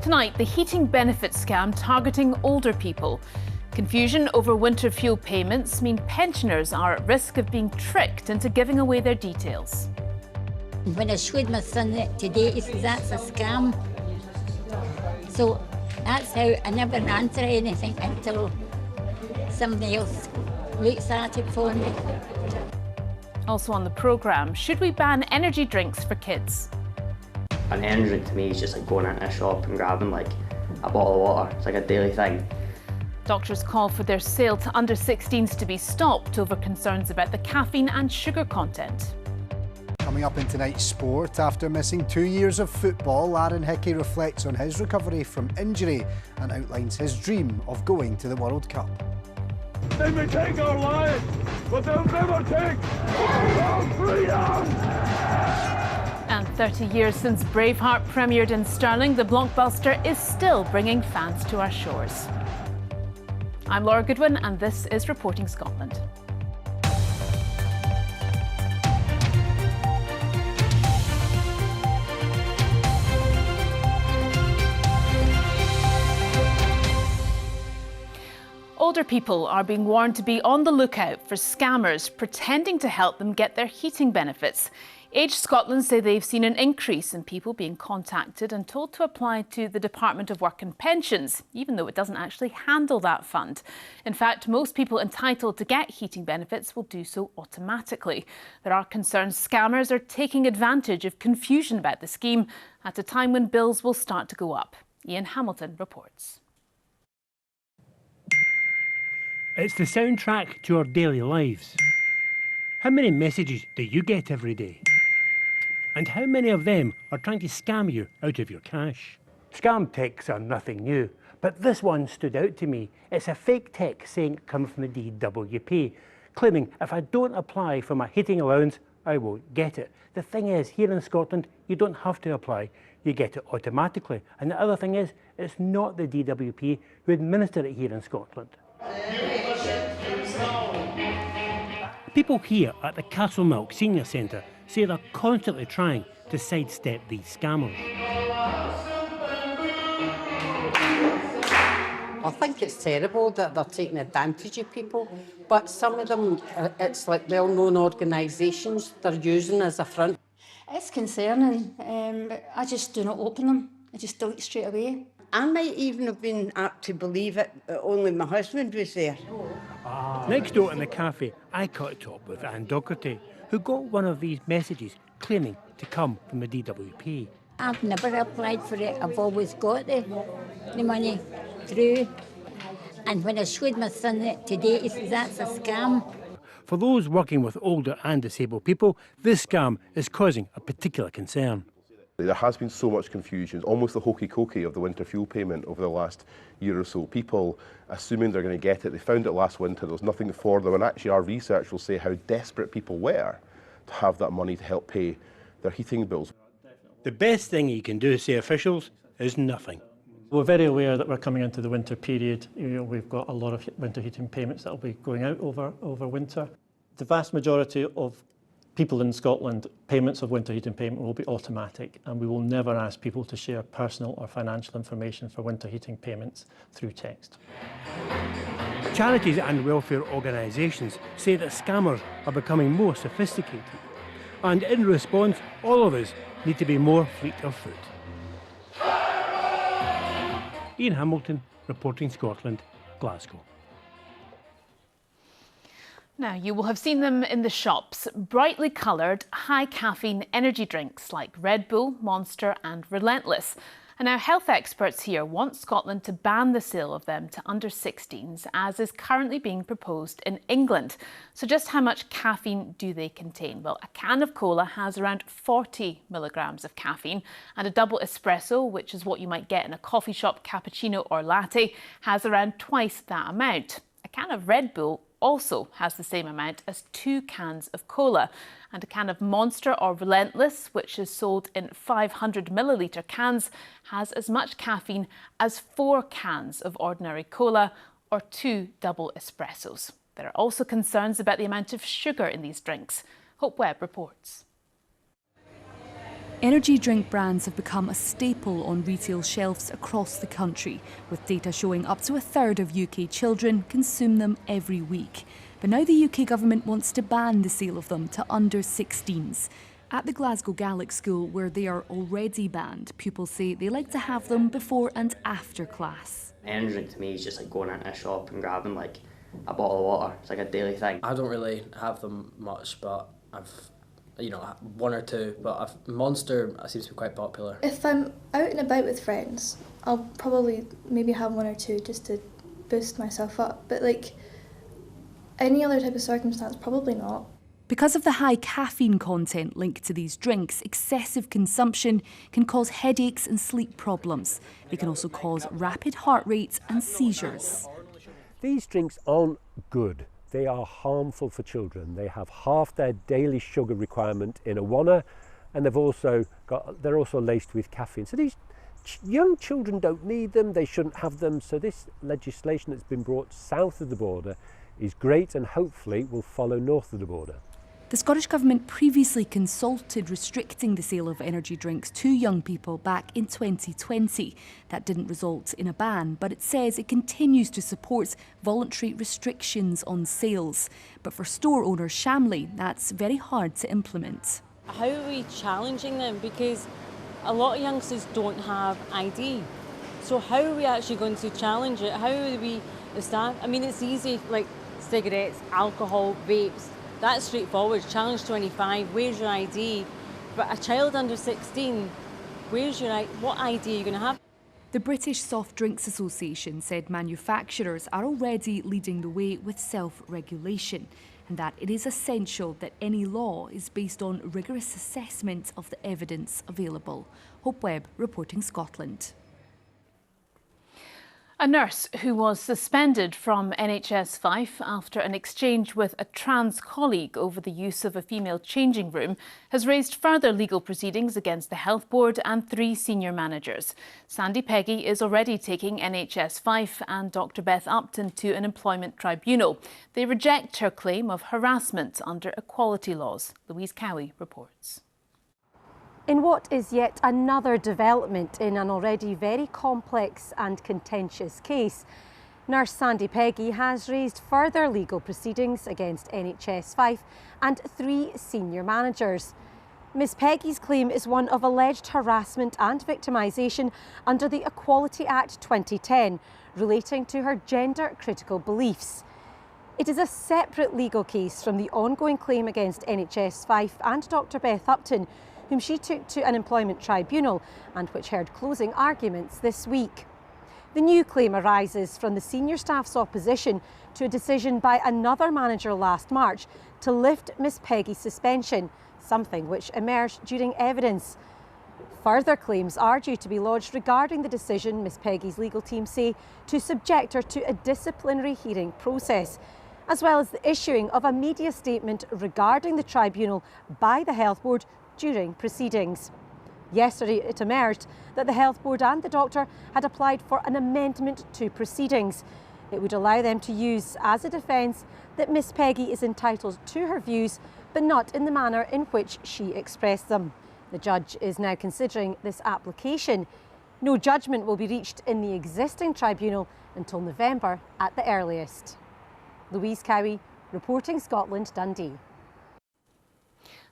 Tonight, the heating benefit scam targeting older people. Confusion over winter fuel payments mean pensioners are at risk of being tricked into giving away their details. When I showed my son it today, he says that's a scam. So that's how I never answer anything until somebody else looks at it for me. Also on the programme, should we ban energy drinks for kids? An energy drink to me is just like going into a shop and grabbing like a bottle of water. It's like a daily thing. Doctors call for their sale to under 16s to be stopped over concerns about the caffeine and sugar content. Coming up in tonight's sport, after missing 2 years of football, Aaron Hickey reflects on his recovery from injury and outlines his dream of going to the World Cup. They may take our lives, but they'll never take our freedom! And 30 years since Braveheart premiered in Stirling, the blockbuster is still bringing fans to our shores. I'm Laura Goodwin and this is Reporting Scotland. Older people are being warned to be on the lookout for scammers pretending to help them get their heating benefits. Age Scotland say they've seen an increase in people being contacted and told to apply to the Department of Work and Pensions, even though it doesn't actually handle that fund. In fact, most people entitled to get heating benefits will do so automatically. There are concerns scammers are taking advantage of confusion about the scheme at a time when bills will start to go up. Ian Hamilton reports. It's the soundtrack to our daily lives. How many messages do you get every day? And how many of them are trying to scam you out of your cash? Scam texts are nothing new, but this one stood out to me. It's a fake text saying it comes from the DWP, claiming if I don't apply for my heating allowance, I won't get it. The thing is, here in Scotland, you don't have to apply. You get it automatically. And the other thing is, it's not the DWP who administer it here in Scotland. People here at the Castlemilk Senior Centre say they're constantly trying to sidestep these scammers. I think it's terrible that they're taking advantage of people, but some of them, it's like well-known organisations they're using as a front. It's concerning. I just do not open them. I just delete straight away. I might even have been apt to believe it, but only my husband was there. Next door in the cafe, I caught up with Anne Docherty, who got one of these messages claiming to come from the DWP. I've never applied for it. I've always got the money through. And when I showed my son it today, he says that's a scam. For those working with older and disabled people, this scam is causing a particular concern. There has been so much confusion, almost the hokey-cokey of the winter fuel payment over the last year or so. People assuming they're going to get it, they found it last winter, there was nothing for them, and actually our research will say how desperate people were to have that money to help pay their heating bills. The best thing you can do, say officials, is nothing. We're very aware that we're coming into the winter period. We've got a lot of winter heating payments that will be going out over winter. The vast majority of people in Scotland, payments of winter heating payment will be automatic, and we will never ask people to share personal or financial information for winter heating payments through text. Charities and welfare organisations say that scammers are becoming more sophisticated. And in response, all of us need to be more fleet of foot. Ian Hamilton, Reporting Scotland, Glasgow. Now, you will have seen them in the shops, brightly coloured, high-caffeine energy drinks like Red Bull, Monster and Relentless. And now health experts here want Scotland to ban the sale of them to under 16s, as is currently being proposed in England. So just how much caffeine do they contain? Well, a can of cola has around 40 milligrams of caffeine, and a double espresso, which is what you might get in a coffee shop cappuccino or latte, has around twice that amount. A can of Red Bull also has the same amount as 2 cans of cola, and a can of Monster or Relentless, which is sold in 500 millilitre cans, has as much caffeine as 4 cans of ordinary cola or 2 double espressos. There are also concerns about the amount of sugar in these drinks. Hope Webb reports. Energy drink brands have become a staple on retail shelves across the country, with data showing up to a third of UK children consume them every week. But now the UK government wants to ban the sale of them to under 16s. At the Glasgow Gaelic School, where they are already banned, pupils say they like to have them before and after class. Energy drink to me is just like going into a shop and grabbing like a bottle of water. It's like a daily thing. I don't really have them much, but I've, one or two. But Monster seems to be quite popular. If I'm out and about with friends, I'll probably maybe have one or two just to boost myself up. But like any other type of circumstance, probably not. Because of the high caffeine content linked to these drinks, excessive consumption can cause headaches and sleep problems. They can also cause rapid heart rates and seizures. These drinks aren't good. They are harmful for children. They have half their daily sugar requirement in a wanna, and they're also laced with caffeine. So these young children don't need them, they shouldn't have them. So this legislation that's been brought south of the border is great and hopefully will follow north of the border. The Scottish Government previously consulted restricting the sale of energy drinks to young people back in 2020. That didn't result in a ban, but it says it continues to support voluntary restrictions on sales. But for store owner Shamley, that's very hard to implement. How are we challenging them? Because a lot of youngsters don't have ID. So how are we actually going to challenge it? How do we establish? I mean, it's easy, like cigarettes, alcohol, vapes. That's straightforward. Challenge 25, where's your ID? But a child under 16, what ID are you going to have? The British Soft Drinks Association said manufacturers are already leading the way with self-regulation, and that it is essential that any law is based on rigorous assessment of the evidence available. Hope Webb, reporting Scotland. A nurse who was suspended from NHS Fife after an exchange with a trans colleague over the use of a female changing room has raised further legal proceedings against the Health Board and 3 senior managers. Sandy Peggy is already taking NHS Fife and Dr Beth Upton to an employment tribunal. They reject her claim of harassment under equality laws. Louise Cowie reports. In what is yet another development in an already very complex and contentious case, Nurse Sandy Peggy has raised further legal proceedings against NHS Fife and 3 senior managers. Ms Peggy's claim is one of alleged harassment and victimisation under the Equality Act 2010, relating to her gender-critical beliefs. It is a separate legal case from the ongoing claim against NHS Fife and Dr Beth Upton, whom she took to an employment tribunal and which heard closing arguments this week. The new claim arises from the senior staff's opposition to a decision by another manager last March to lift Miss Peggy's suspension, something which emerged during evidence. Further claims are due to be lodged regarding the decision Miss Peggy's legal team say to subject her to a disciplinary hearing process, as well as the issuing of a media statement regarding the tribunal by the Health Board during proceedings. Yesterday it emerged that the Health Board and the doctor had applied for an amendment to proceedings. It would allow them to use as a defence that Miss Peggy is entitled to her views, but not in the manner in which she expressed them. The judge is now considering this application. No judgment will be reached in the existing tribunal until November at the earliest. Louise Cowie, reporting Scotland, Dundee.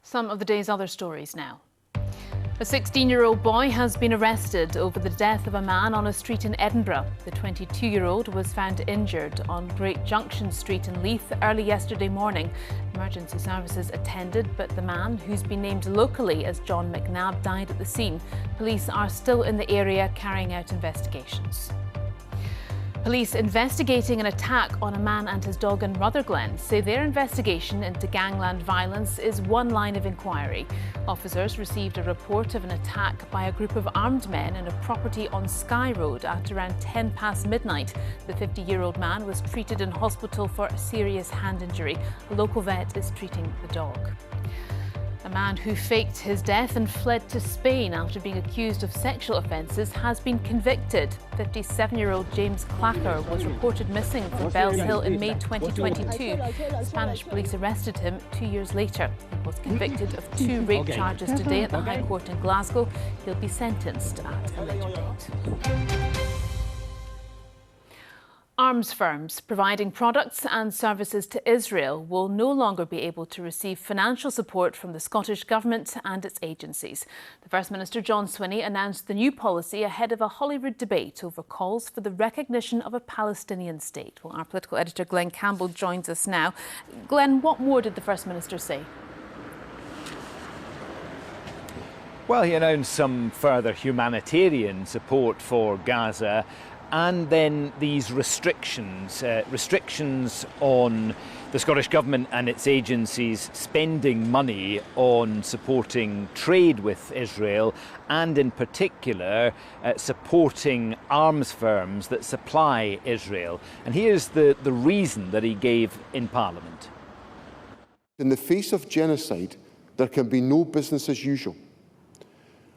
Some of the day's other stories now. A 16-year-old boy has been arrested over the death of a man on a street in Edinburgh. The 22-year-old was found injured on Great Junction Street in Leith early yesterday morning. Emergency services attended, but the man, who's been named locally as John McNabb, died at the scene. Police are still in the area carrying out investigations. Police investigating an attack on a man and his dog in Rutherglen say their investigation into gangland violence is one line of inquiry. Officers received a report of an attack by a group of armed men in a property on Skye Road at around 10 past midnight. The 50-year-old man was treated in hospital for a serious hand injury. A local vet is treating the dog. A man who faked his death and fled to Spain after being accused of sexual offences has been convicted. 57-year-old James Clacker was reported missing from Bells Hill in May 2022. Spanish police arrested him 2 years later. He was convicted of 2 rape charges today at the High Court in Glasgow. He'll be sentenced at a later date. Arms firms providing products and services to Israel will no longer be able to receive financial support from the Scottish Government and its agencies. The First Minister John Swinney announced the new policy ahead of a Holyrood debate over calls for the recognition of a Palestinian state. Well, our political editor Glenn Campbell joins us now. Glenn, what more did the First Minister say? Well, he announced some further humanitarian support for Gaza, and then these restrictions on the Scottish Government and its agencies spending money on supporting trade with Israel, and in particular supporting arms firms that supply Israel. And here's the reason that he gave in Parliament. In the face of genocide, there can be no business as usual.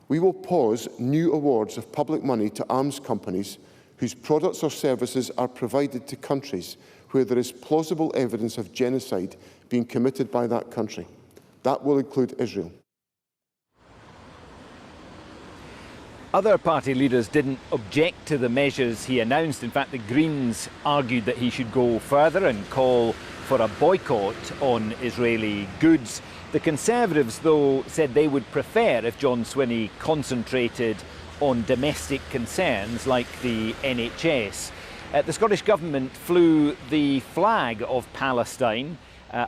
We will pause new awards of public money to arms companies whose products or services are provided to countries where there is plausible evidence of genocide being committed by that country. That will include Israel. Other party leaders didn't object to the measures he announced. In fact, the Greens argued that he should go further and call for a boycott on Israeli goods. The Conservatives, though, said they would prefer if John Swinney concentrated on domestic concerns like the NHS. The Scottish Government flew the flag of Palestine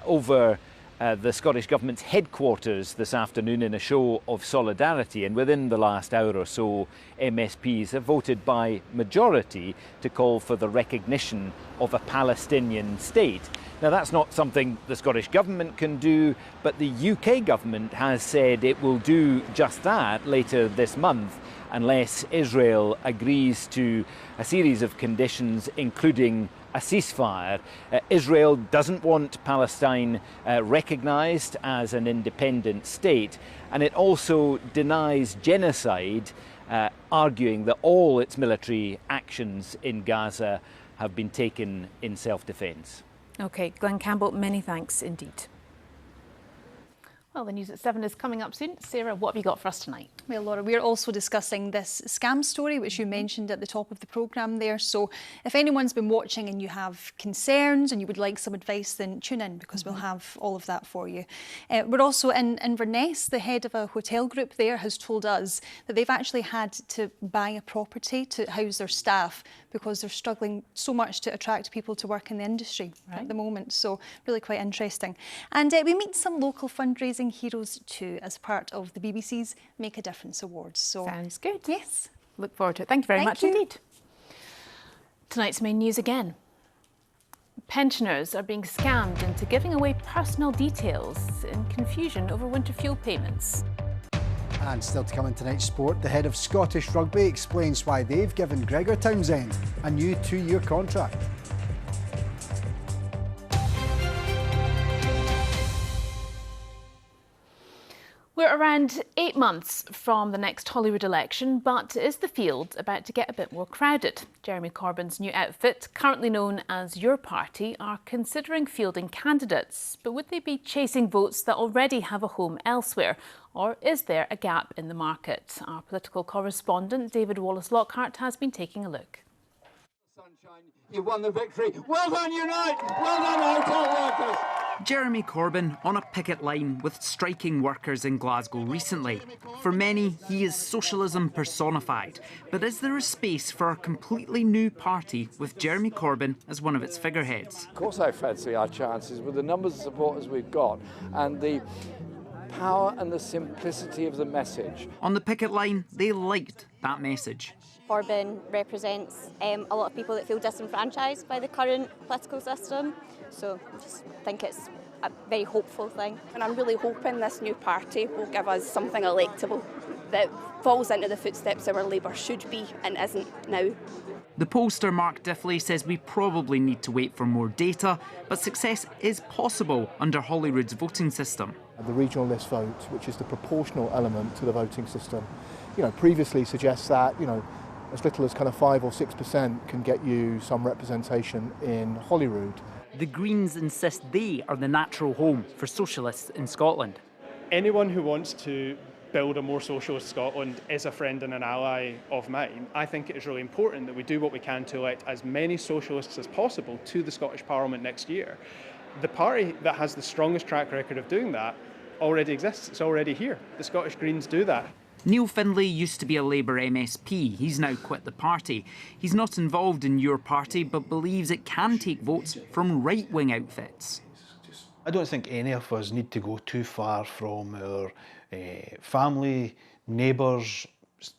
over the Scottish Government's headquarters this afternoon in a show of solidarity, and within the last hour or so MSPs have voted by majority to call for the recognition of a Palestinian state. Now, that's not something the Scottish Government can do, but the UK Government has said it will do just that later this month unless Israel agrees to a series of conditions, including a ceasefire. Israel doesn't want Palestine recognised as an independent state, and it also denies genocide, arguing that all its military actions in Gaza have been taken in self-defence. OK, Glenn Campbell, many thanks indeed. Well, the news at 7 is coming up soon. Sarah, what have you got for us tonight? Well, Laura, we're also discussing this scam story, which you mentioned at the top of the programme there. So if anyone's been watching and you have concerns and you would like some advice, then tune in, because we'll have all of that for you. We're also in Inverness. The head of a hotel group there has told us that they've actually had to buy a property to house their staff because they're struggling so much to attract people to work in the industry at the moment. So really quite interesting. And we meet some local fundraising heroes too as part of the BBC's Make a Difference Awards. So sounds good. Yes. Look forward to it. Thank you very much indeed. Tonight's main news again. Pensioners are being scammed into giving away personal details in confusion over winter fuel payments. And still to come in tonight's sport, the head of Scottish Rugby explains why they've given Gregor Townsend a new 2-year contract. We're around 8 months from the next Holyrood election, but is the field about to get a bit more crowded? Jeremy Corbyn's new outfit, currently known as Your Party, are considering fielding candidates. But would they be chasing votes that already have a home elsewhere? Or is there a gap in the market? Our political correspondent, David Wallace-Lockhart, has been taking a look. You won the victory. Well done, Unite! Well done, hotel workers! Jeremy Corbyn on a picket line with striking workers in Glasgow recently. For many, he is socialism personified. But is there a space for a completely new party with Jeremy Corbyn as one of its figureheads? Of course I fancy our chances with the numbers of supporters we've got and the power and the simplicity of the message. On the picket line, they liked that message. Corbyn represents a lot of people that feel disenfranchised by the current political system. So I just think it's a very hopeful thing. And I'm really hoping this new party will give us something electable that falls into the footsteps of where Labour should be and isn't now. The pollster Mark Diffley says we probably need to wait for more data, but success is possible under Holyrood's voting system. The regional list vote, which is the proportional element to the voting system, previously suggests that, as little as kind of 5 or 6% can get you some representation in Holyrood. The Greens insist they are the natural home for socialists in Scotland. Anyone who wants to build a more socialist Scotland is a friend and an ally of mine. I think it is really important that we do what we can to elect as many socialists as possible to the Scottish Parliament next year. The party that has the strongest track record of doing that already exists. It's already here. The Scottish Greens do that. Neil Findlay used to be a Labour MSP. He's now quit the party. He's not involved in your party, but believes it can take votes from right-wing outfits. I don't think any of us need to go too far from our family, neighbours,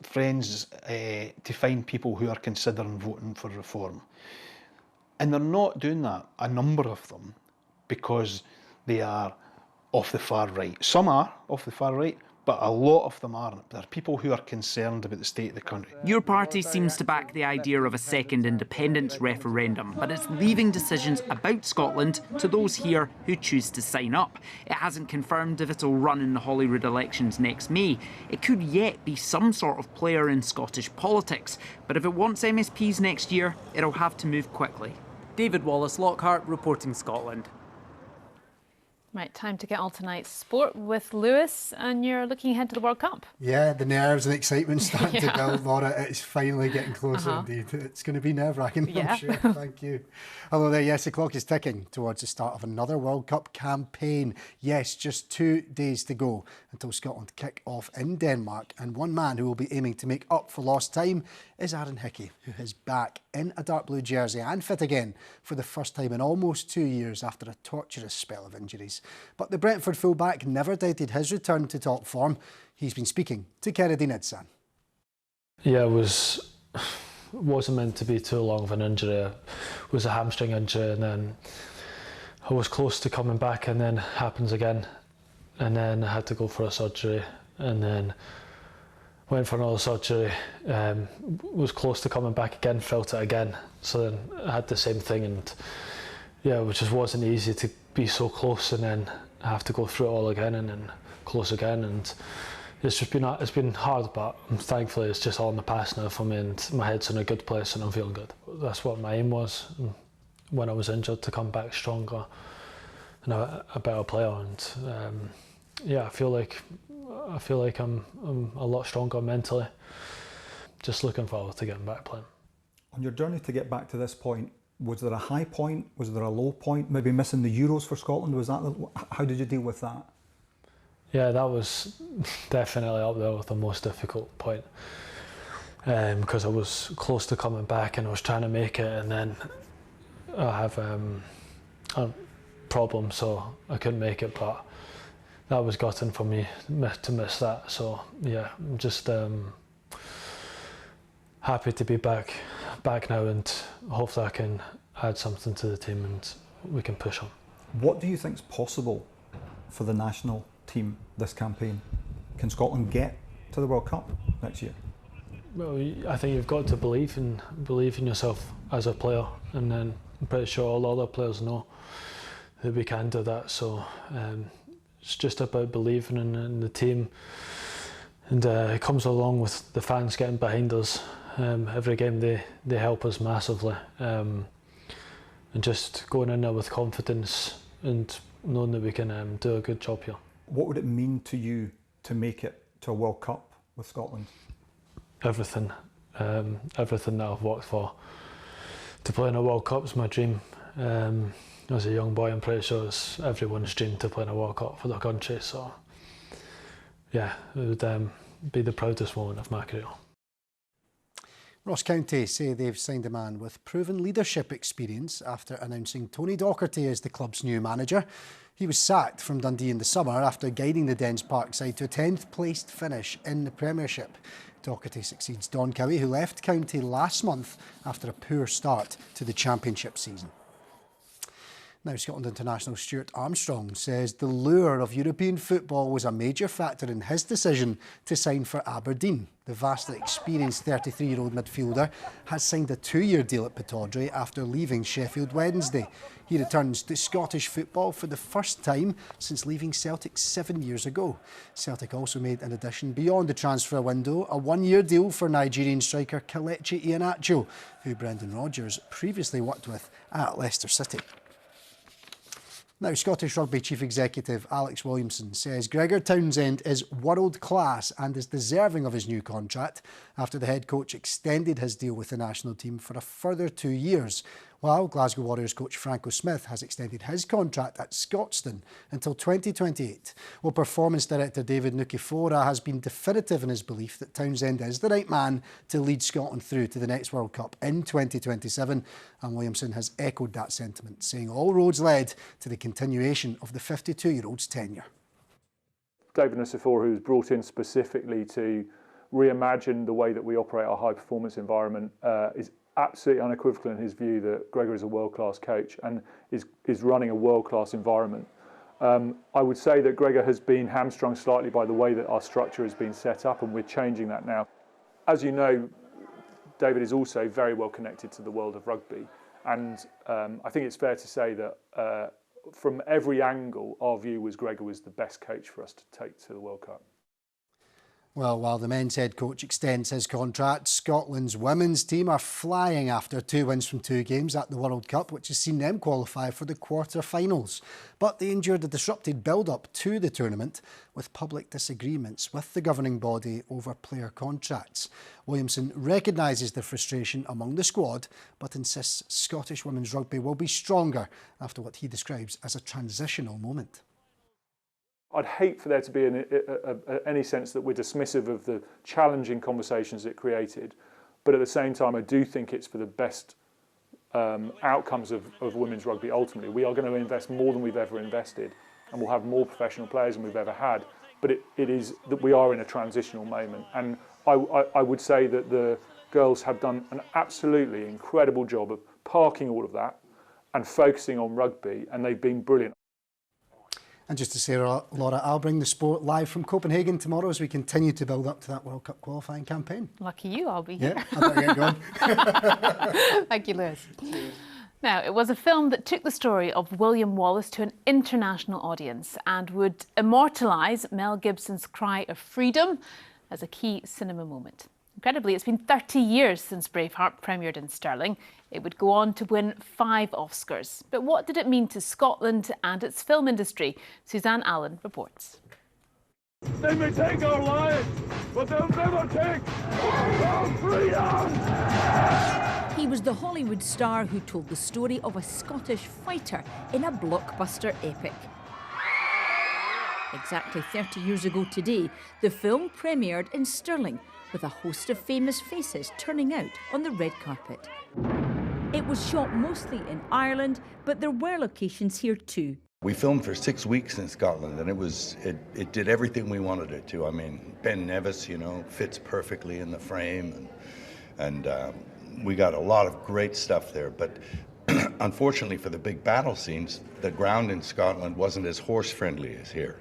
friends to find people who are considering voting for reform. And they're not doing that, a number of them, because they are off the far right. Some are off the far right, but a lot of them aren't. There are people who are concerned about the state of the country. Your party seems to back the idea of a second independence referendum, but it's leaving decisions about Scotland to those here who choose to sign up. It hasn't confirmed if it'll run in the Holyrood elections next May. It could yet be some sort of player in Scottish politics, but if it wants MSPs next year, it'll have to move quickly. David Wallace, Lockhart, reporting Scotland. Right, time to get on tonight's sport with Lewis, and you're looking ahead to the World Cup. Yeah, the nerves and excitement starting to build, Laura. It's finally getting closer indeed. It's going to be nerve-wracking, I'm sure. Thank you. Hello there. Yes, the clock is ticking towards the start of another World Cup campaign. Yes, just 2 days to go until Scotland kick off in Denmark, and one man who will be aiming to make up for lost time is Aaron Hickey, who is back in a dark blue jersey and fit again for the first time in almost 2 years after a torturous spell of injuries. But the Brentford fullback never doubted his return to top form. He's been speaking to Kennedy Nidsan. Yeah, it wasn't meant to be too long of an injury. It was a hamstring injury, and then I was close to coming back, and then it happens again. And then I had to go for a surgery, and then went for another surgery, was close to coming back again, felt it again. So then I had the same thing, and yeah, it just wasn't easy to be so close and then have to go through it all again and then close again. And it's been hard, but thankfully it's just all in the past now for me, and my head's in a good place and I'm feeling good. That's what my aim was when I was injured, to come back stronger and a better player. And yeah, I feel like I'm a lot stronger mentally. Just looking forward to getting back playing. On your journey to get back to this point, was there a high point? Was there a low point? Maybe missing the Euros for Scotland? How did you deal with that? Yeah, that was definitely up there with the most difficult point, because I was close to coming back and I was trying to make it, and then I have a problem, so I couldn't make it. But that was gutting for me to miss that. So yeah, I'm just happy to be back now, and hopefully I can add something to the team and we can push on. What do you think is possible for the national team this campaign? Can Scotland get to the World Cup next year? Well, I think you've got to believe in yourself as a player, and then I'm pretty sure all the other players know that we can do that. So it's just about believing in the team, and it comes along with the fans getting behind us. Every game they help us massively, and just going in there with confidence and knowing that we can do a good job here. What would it mean to you to make it to a World Cup with Scotland? Everything, everything that I've worked for. To play in a World Cup is my dream. As a young boy, I'm pretty sure it's everyone's dream to play in a World Cup for their country. So yeah, it would be the proudest moment of my career. Ross County say they've signed a man with proven leadership experience after announcing Tony Docherty as the club's new manager. He was sacked from Dundee in the summer after guiding the Dens Park side to a 10th placed finish in the Premiership. Docherty succeeds Don Cowie, who left County last month after a poor start to the Championship season. Now, Scotland international Stuart Armstrong says the lure of European football was a major factor in his decision to sign for Aberdeen. The vastly experienced 33-year-old midfielder has signed a 2-year deal at Pittodrie after leaving Sheffield Wednesday. He returns to Scottish football for the first time since leaving Celtic 7 years ago. Celtic also made an addition beyond the transfer window, a 1-year deal for Nigerian striker Kelechi Iheanacho, who Brendan Rodgers previously worked with at Leicester City. Now, Scottish Rugby Chief Executive Alex Williamson says Gregor Townsend is world class and is deserving of his new contract after the head coach extended his deal with the national team for a further 2 years, while Glasgow Warriors coach Franco Smith has extended his contract at Scotstoun until 2028. Well, Performance Director David Nukifora has been definitive in his belief that Townsend is the right man to lead Scotland through to the next World Cup in 2027, and Williamson has echoed that sentiment, saying all roads led to the continuation of the 52-year-old's tenure. David Nukifora, who was brought in specifically to reimagine the way that we operate our high-performance environment, is absolutely unequivocal in his view that Gregor is a world-class coach and is running a world-class environment. I would say that Gregor has been hamstrung slightly by the way that our structure has been set up, and we're changing that now. As you know, David is also very well connected to the world of rugby, and I think it's fair to say that from every angle, our view was Gregor was the best coach for us to take to the World Cup. Well, while the men's head coach extends his contract, Scotland's women's team are flying after 2 wins from 2 games at the World Cup, which has seen them qualify for the quarter-finals. But they endured a disrupted build-up to the tournament with public disagreements with the governing body over player contracts. Williamson recognises the frustration among the squad, but insists Scottish women's rugby will be stronger after what he describes as a transitional moment. I'd hate for there to be any sense that we're dismissive of the challenging conversations it created, but at the same time I do think it's for the best outcomes of women's rugby ultimately. We are going to invest more than we've ever invested, and we'll have more professional players than we've ever had, but it is that we are in a transitional moment, and I would say that the girls have done an absolutely incredible job of parking all of that and focusing on rugby, and they've been brilliant. And just to say, Laura, I'll bring the sport live from Copenhagen tomorrow as we continue to build up to that World Cup qualifying campaign. Lucky you, I'll be here. Yeah, I better get going. Thank you, Lewis. Now, it was a film that took the story of William Wallace to an international audience and would immortalise Mel Gibson's cry of freedom as a key cinema moment. Incredibly, it's been 30 years since Braveheart premiered in Stirling. It would go on to win 5 Oscars. But what did it mean to Scotland and its film industry? Suzanne Allen reports. They may take our lives, but they'll never take our freedom! He was the Hollywood star who told the story of a Scottish fighter in a blockbuster epic. Exactly 30 years ago today, the film premiered in Stirling, with a host of famous faces turning out on the red carpet. It was shot mostly in Ireland, but there were locations here too. We filmed for 6 weeks in Scotland, and it did everything we wanted it to. I mean, Ben Nevis, you know, fits perfectly in the frame, and we got a lot of great stuff there. But unfortunately for the big battle scenes, the ground in Scotland wasn't as horse-friendly as here.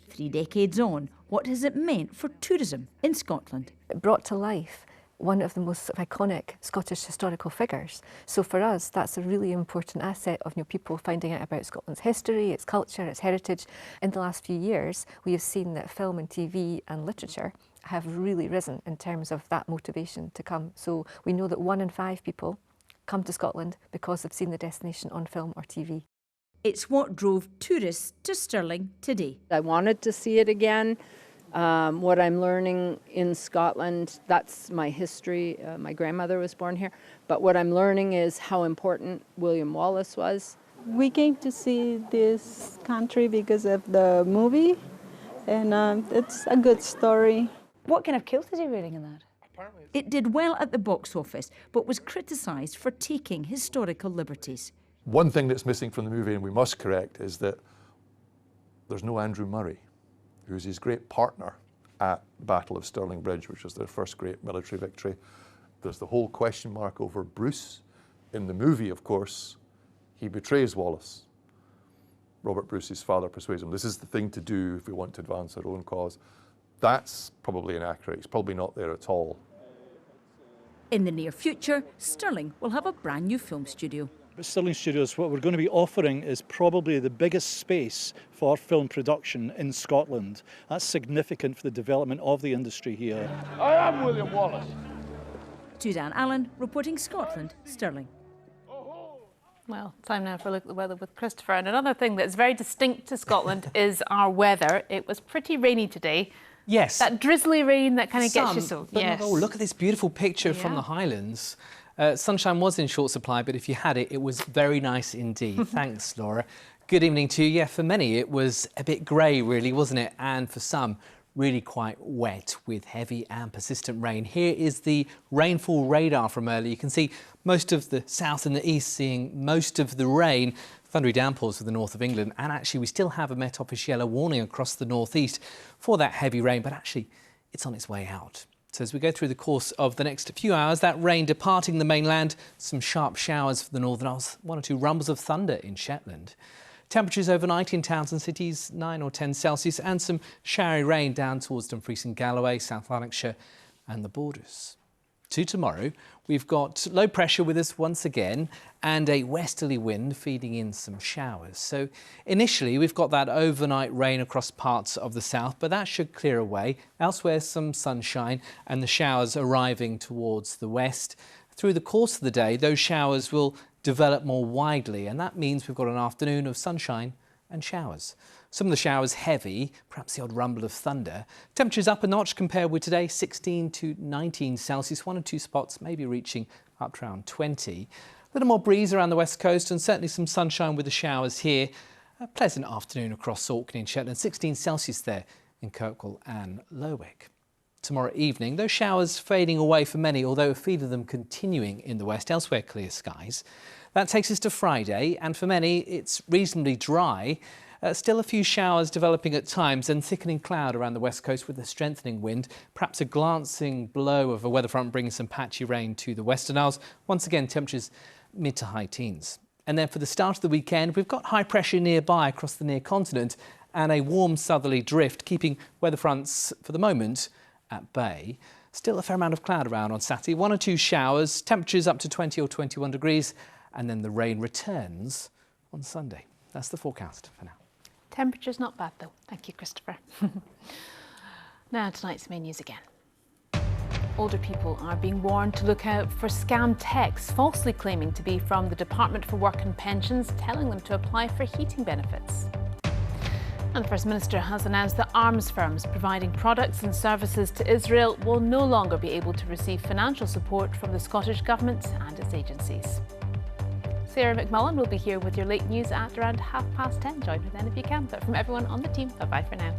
3 decades on, what has it meant for tourism in Scotland? It brought to life one of the most iconic Scottish historical figures. So for us, that's a really important asset of people finding out about Scotland's history, its culture, its heritage. In the last few years, we have seen that film and TV and literature have really risen in terms of that motivation to come. So we know that 1 in 5 people come to Scotland because they've seen the destination on film or TV. It's what drove tourists to Stirling today. I wanted to see it again. What I'm learning in Scotland, that's my history. My grandmother was born here. But what I'm learning is how important William Wallace was. We came to see this country because of the movie, and it's a good story. What kind of kilt is he wearing in that? It did well at the box office, but was criticised for taking historical liberties. One thing that's missing from the movie, and we must correct, is that there's no Andrew Murray, who's his great partner at the Battle of Stirling Bridge, which was their first great military victory. There's the whole question mark over Bruce. In the movie, of course, he betrays Wallace Robert Bruce's father persuades him, this is the thing to do if we want to advance our own cause. That's probably inaccurate. It's probably not there at all. In the near future, Stirling will have a brand new film studio. At Stirling Studios, what we're going to be offering is probably the biggest space for film production in Scotland. That's significant for the development of the industry here. I am William Wallace. Suzanne Allen, reporting Scotland, Stirling. Well, time now for a look at the weather with Christopher. And another thing that's very distinct to Scotland is our weather. It was pretty rainy today. Yes. That drizzly rain that kind of gets you so. But yes. not all. Look at this beautiful picture from the Highlands. Sunshine was in short supply, but if you had it, it was very nice indeed. Thanks, Laura. Good evening to you. Yeah, for many, it was a bit grey, really, wasn't it? And for some, really quite wet with heavy and persistent rain. Here is the rainfall radar from earlier. You can see most of the south and the east seeing most of the rain. Thundery downpours for the north of England, and actually we still have a Met Office yellow warning across the northeast for that heavy rain, but actually it's on its way out. So as we go through the course of the next few hours, that rain departing the mainland, some sharp showers for the northern Isles, 1 or 2 rumbles of thunder in Shetland. Temperatures overnight in towns and cities, 9 or 10 Celsius, and some showery rain down towards Dumfries and Galloway, South Lanarkshire and the borders. To tomorrow, we've got low pressure with us once again and a westerly wind feeding in some showers. So initially, we've got that overnight rain across parts of the south, but that should clear away. Elsewhere, some sunshine and the showers arriving towards the west. Through the course of the day, those showers will develop more widely, and that means we've got an afternoon of sunshine and showers. Some of the showers heavy, perhaps the odd rumble of thunder. Temperatures up a notch compared with today, 16 to 19 Celsius, 1 or 2 spots maybe reaching up to around 20. A little more breeze around the west coast and certainly some sunshine with the showers here. A pleasant afternoon across Orkney and Shetland, 16 Celsius there in Kirkwall and Lerwick. Tomorrow evening, those showers fading away for many, although a feed of them continuing in the west, elsewhere clear skies. That takes us to Friday, and for many it's reasonably dry. Still a few showers developing at times and thickening cloud around the west coast with a strengthening wind. Perhaps a glancing blow of a weather front bringing some patchy rain to the Western Isles. Once again, temperatures mid to high teens. And then for the start of the weekend, we've got high pressure nearby across the near continent and a warm southerly drift, keeping weather fronts for the moment at bay. Still a fair amount of cloud around on Saturday. 1 or 2 showers, temperatures up to 20 or 21 degrees, and then the rain returns on Sunday. That's the forecast for now. Temperature's not bad though. Thank you, Christopher. Now tonight's main news again. Older people are being warned to look out for scam texts falsely claiming to be from the Department for Work and Pensions, telling them to apply for heating benefits. And the First Minister has announced that arms firms providing products and services to Israel will no longer be able to receive financial support from the Scottish Government and its agencies. Sarah McMullen will be here with your late news at around 10:30. Join her then if you can. But from everyone on the team, bye-bye for now.